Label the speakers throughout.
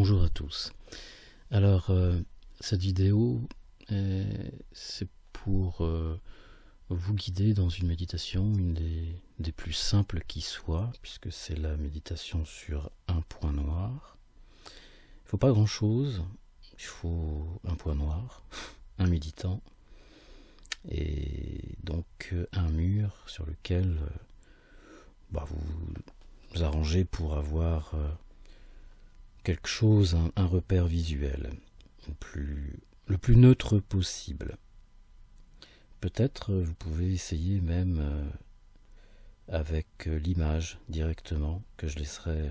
Speaker 1: Bonjour à tous. Alors, cette vidéo, c'est pour vous guider dans une méditation, une des plus simples qui soit, puisque c'est la méditation sur un point noir. Il ne faut pas grand-chose, il faut un point noir, un méditant, et donc un mur sur lequel vous vous arrangez pour avoir quelque chose, un repère visuel, le plus neutre possible. Peut-être vous pouvez essayer même avec l'image directement que je laisserai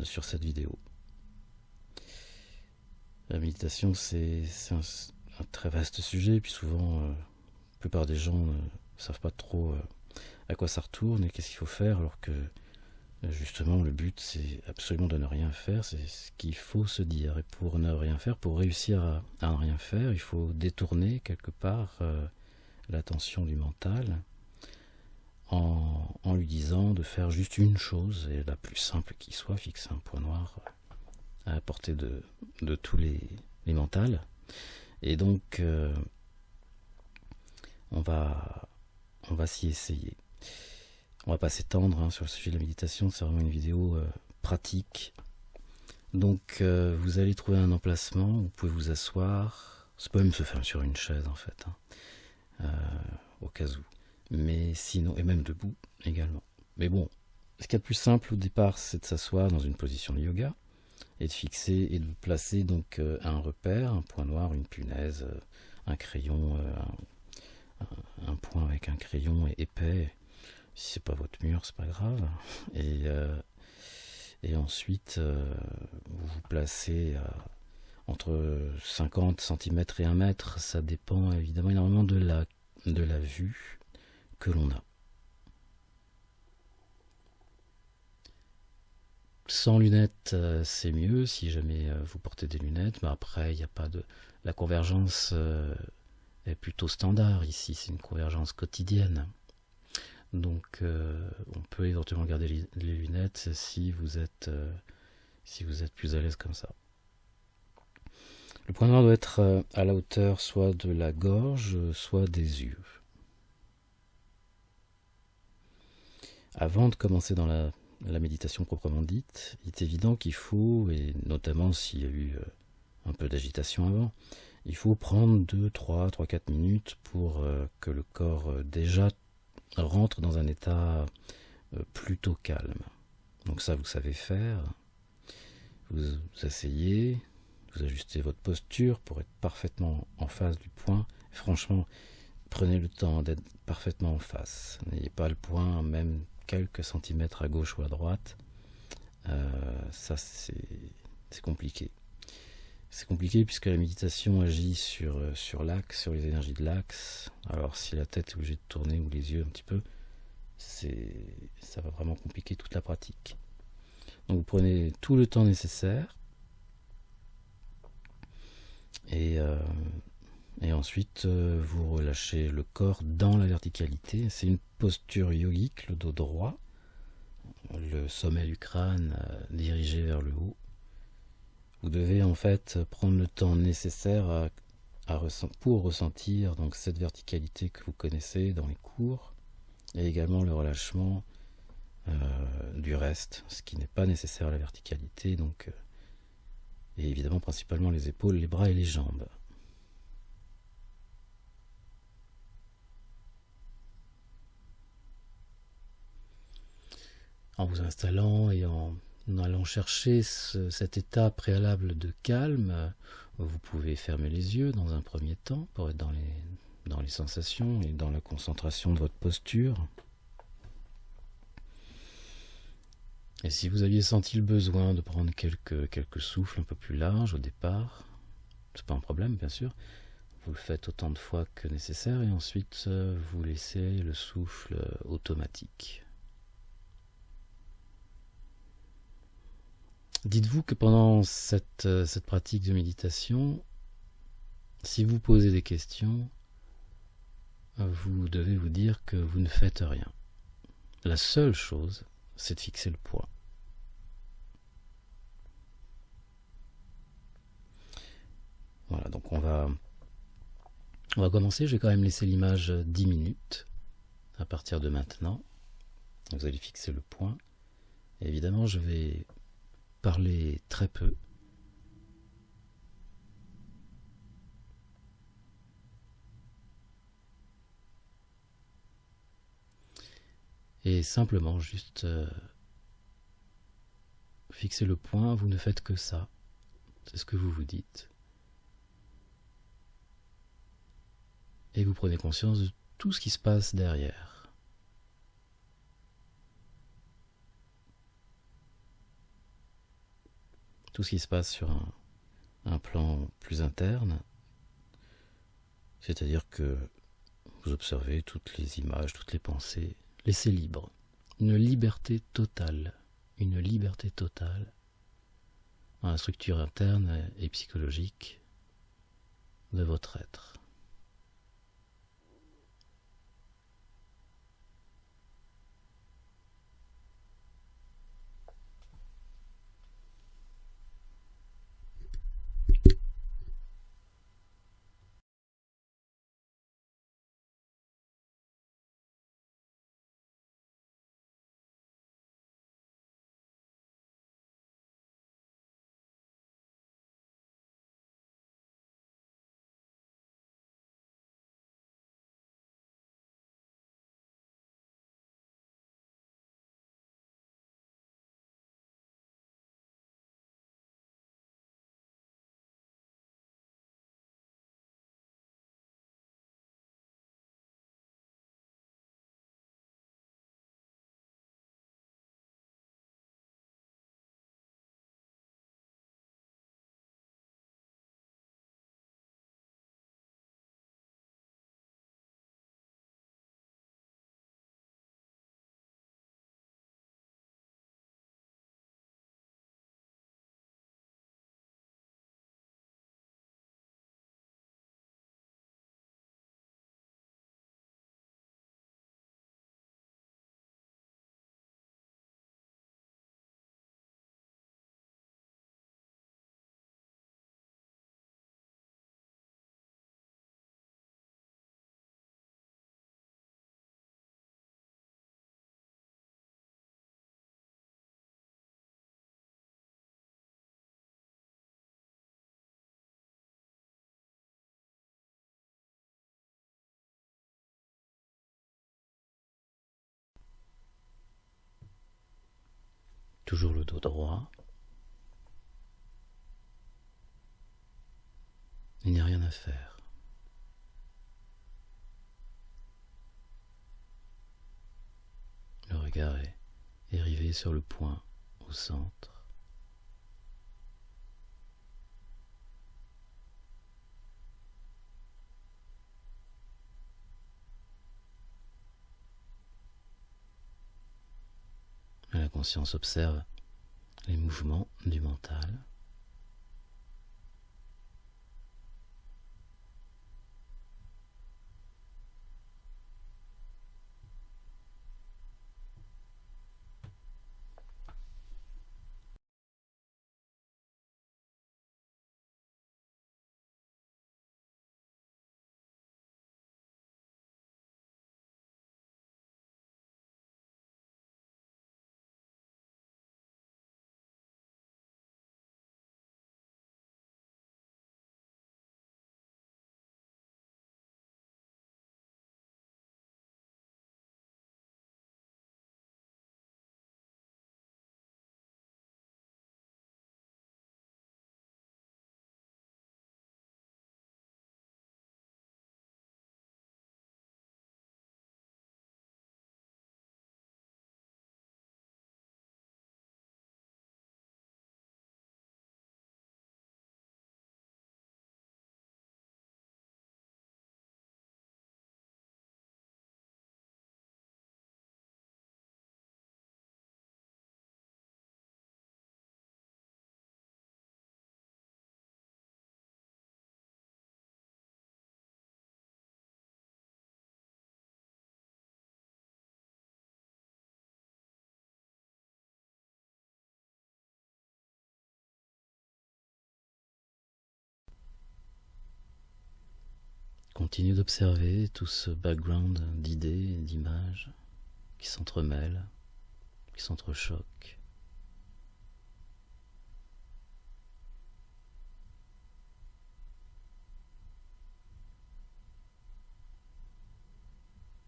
Speaker 1: sur cette vidéo. La méditation, c'est un très vaste sujet, puis souvent la plupart des gens ne savent pas trop à quoi ça retourne et qu'est-ce qu'il faut faire, alors que justement le but c'est absolument de ne rien faire, c'est ce qu'il faut se dire. Et pour ne rien faire, pour réussir à ne rien faire, il faut détourner quelque part l'attention du mental en lui disant de faire juste une chose, et la plus simple qui soit, fixer un point noir à la portée de tous les mentals. Et donc on va s'y essayer. On va pas s'étendre sur le sujet de la méditation, c'est vraiment une vidéo pratique. Donc vous allez trouver un emplacement, vous pouvez vous asseoir, ça peut même se faire sur une chaise en fait, au cas où. Mais sinon, et même debout également. Mais bon, ce qu'il y a de plus simple au départ, c'est de s'asseoir dans une position de yoga et de fixer et de placer donc un repère, un point noir, une punaise, un crayon, un point avec un crayon épais. Si c'est pas votre mur, c'est pas grave. Et ensuite, vous vous placez entre 50 cm et 1 mètre. Ça dépend évidemment énormément de la vue que l'on a. Sans lunettes, c'est mieux si jamais vous portez des lunettes. Mais après, il n'y a pas de... La convergence est plutôt standard ici. C'est une convergence quotidienne. Donc on peut éventuellement garder les lunettes si vous êtes plus à l'aise comme ça. Le point noir doit être à la hauteur soit de la gorge, soit des yeux. Avant de commencer dans la méditation proprement dite, il est évident qu'il faut, et notamment s'il y a eu un peu d'agitation avant, il faut prendre 3-4 minutes pour que le corps déjà rentre dans un état plutôt calme. Donc ça, vous savez faire. Vous asseyez, vous ajustez votre posture pour être parfaitement en face du point. Franchement, prenez le temps d'être parfaitement en face. N'ayez pas le point même quelques centimètres à gauche ou à droite. Ça, c'est compliqué. C'est compliqué puisque la méditation agit sur l'axe, sur les énergies de l'axe. Alors si la tête est obligée de tourner ou les yeux un petit peu, ça va vraiment compliquer toute la pratique. Donc vous prenez tout le temps nécessaire et ensuite vous relâchez le corps dans la verticalité. C'est une posture yogique, le dos droit, le sommet du crâne dirigé vers le haut. Vous devez en fait prendre le temps nécessaire pour ressentir donc cette verticalité que vous connaissez dans les cours, et également le relâchement du reste, ce qui n'est pas nécessaire à la verticalité, donc, et évidemment principalement les épaules, les bras et les jambes. En vous installant et en allant chercher cet état préalable de calme, vous pouvez fermer les yeux dans un premier temps pour être dans les sensations et dans la concentration de votre posture. Et si vous aviez senti le besoin de prendre quelques souffles un peu plus larges au départ, c'est pas un problème bien sûr, vous le faites autant de fois que nécessaire et ensuite vous laissez le souffle automatique. Dites-vous que pendant cette pratique de méditation, si vous posez des questions, vous devez vous dire que vous ne faites rien. La seule chose, c'est de fixer le point. Voilà, donc on va commencer. Je vais quand même laisser l'image 10 minutes à partir de maintenant. Vous allez fixer le point. Et évidemment, je vais parler très peu. Et simplement, juste fixer le point. Vous ne faites que ça. C'est ce que vous vous dites. Et vous prenez conscience de tout ce qui se passe derrière. Tout ce qui se passe sur un plan plus interne. C'est-à-dire que vous observez toutes les images, toutes les pensées. Laissez libre. Une liberté totale. Une liberté totale dans la structure interne et psychologique de votre être. Toujours le dos droit. Il n'y a rien à faire. Le regard est rivé sur le point au centre. La conscience observe les mouvements du mental. Continue d'observer tout ce background d'idées, d'images qui s'entremêlent, qui s'entrechoquent.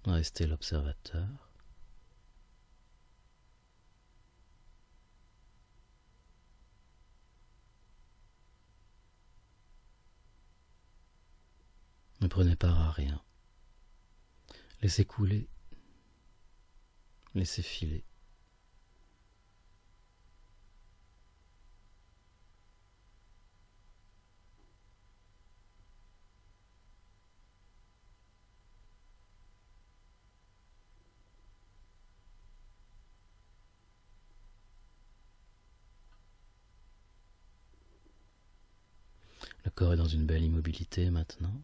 Speaker 1: Restez l'observateur. Ne prenez part à rien. Laissez couler. Laissez filer. Le corps est dans une belle immobilité maintenant.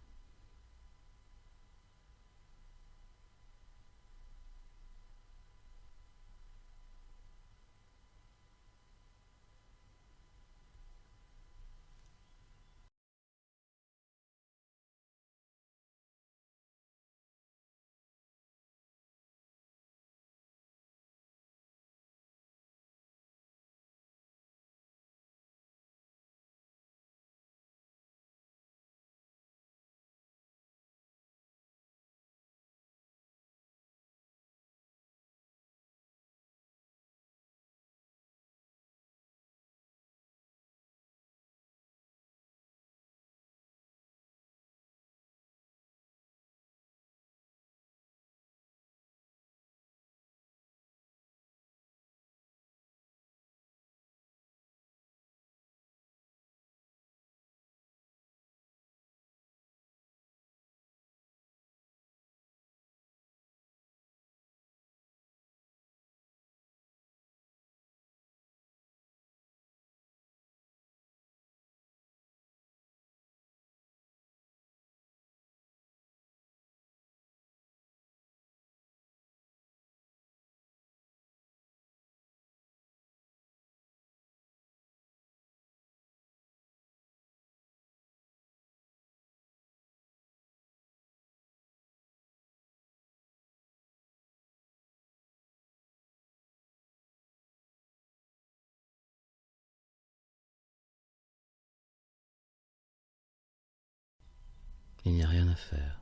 Speaker 1: Il n'y a rien à faire.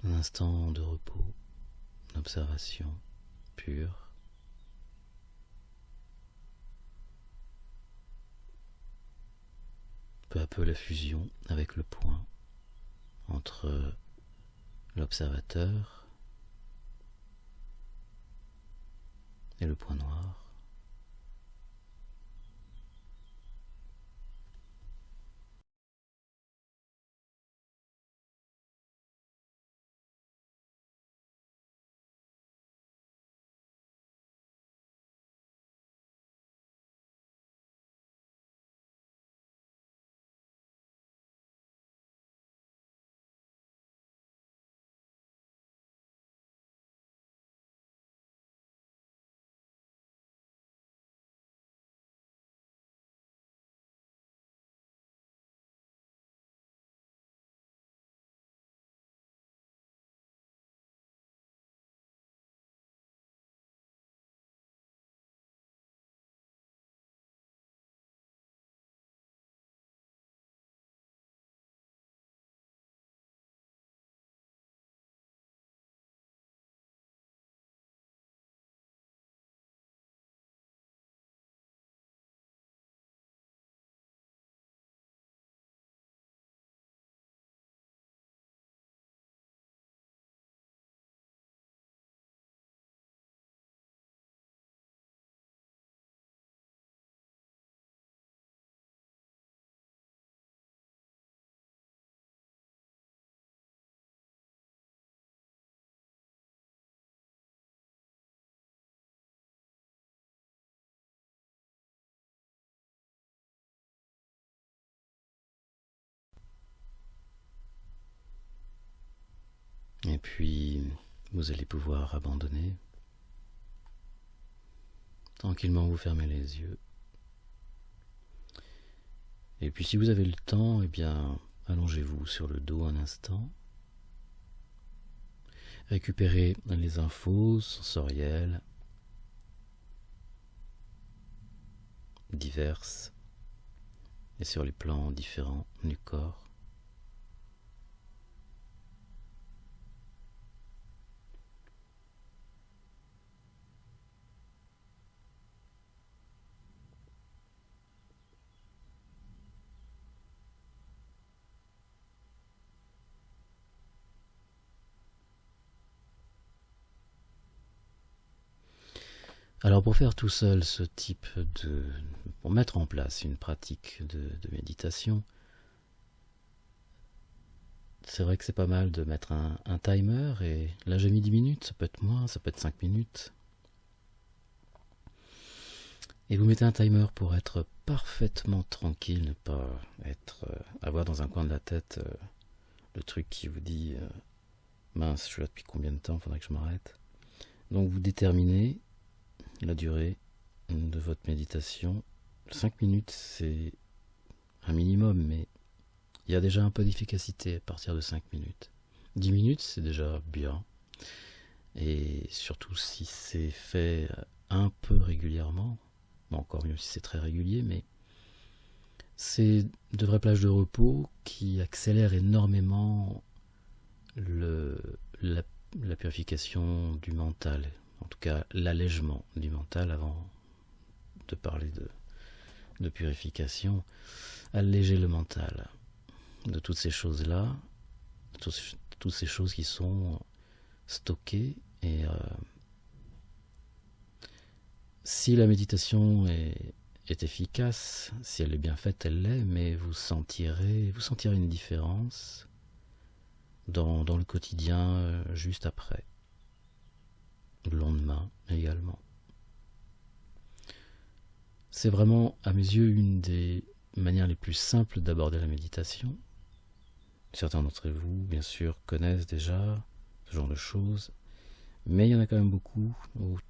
Speaker 1: Un instant de repos, d'observation pure. Peu à peu la fusion avec le point entre l'observateur et le point noir. Et puis, vous allez pouvoir abandonner. Tranquillement, vous fermez les yeux. Et puis, si vous avez le temps, eh bien, allongez-vous sur le dos un instant. Récupérez les infos sensorielles diverses et sur les plans différents du corps. Alors pour faire tout seul pour mettre en place une pratique de méditation, c'est vrai que c'est pas mal de mettre un timer, et là j'ai mis 10 minutes, ça peut être moins, ça peut être 5 minutes. Et vous mettez un timer pour être parfaitement tranquille, ne pas avoir dans un coin de la tête le truc qui vous dit mince, je suis là depuis combien de temps, faudrait que je m'arrête. Donc vous déterminez la durée de votre méditation. 5 minutes, c'est un minimum, mais il y a déjà un peu d'efficacité à partir de 5 minutes. 10 minutes, c'est déjà bien. Et surtout si c'est fait un peu régulièrement, bon, encore mieux si c'est très régulier, mais c'est de vraies plages de repos qui accélèrent énormément la purification du mental. En tout cas, l'allègement du mental, avant de parler de purification. Alléger le mental de toutes ces choses-là, toutes ces choses qui sont stockées. Et si la méditation est efficace, si elle est bien faite, elle l'est, mais vous sentirez une différence dans le quotidien juste après. Le lendemain également. C'est vraiment, à mes yeux, une des manières les plus simples d'aborder la méditation. Certains d'entre vous, bien sûr, connaissent déjà ce genre de choses, mais il y en a quand même beaucoup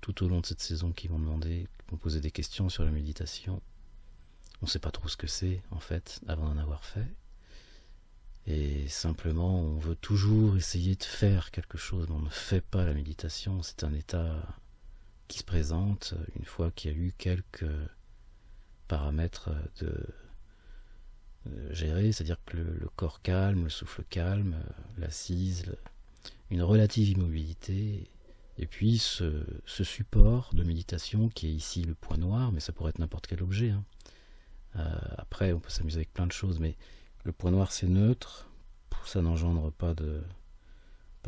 Speaker 1: tout au long de cette saison qui vont poser des questions sur la méditation. On ne sait pas trop ce que c'est, en fait, avant d'en avoir fait. Et simplement, on veut toujours essayer de faire quelque chose, mais on ne fait pas la méditation. C'est un état qui se présente une fois qu'il y a eu quelques paramètres de gérer, c'est-à-dire que le corps calme, le souffle calme, l'assise, une relative immobilité, et puis ce support de méditation qui est ici le point noir, mais ça pourrait être n'importe quel objet. Après, on peut s'amuser avec plein de choses, mais le point noir, c'est neutre, ça n'engendre pas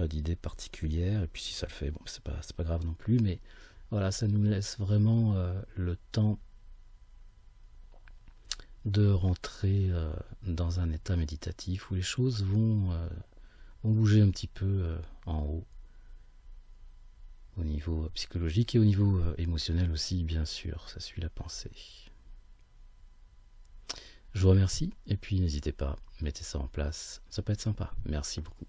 Speaker 1: d'idée particulière, et puis si ça le fait, bon, c'est pas grave non plus, mais voilà, ça nous laisse vraiment le temps de rentrer dans un état méditatif où les choses vont bouger un petit peu en haut, au niveau psychologique et au niveau émotionnel aussi, bien sûr, ça suit la pensée. Je vous remercie, et puis n'hésitez pas, mettez ça en place, ça peut être sympa. Merci beaucoup.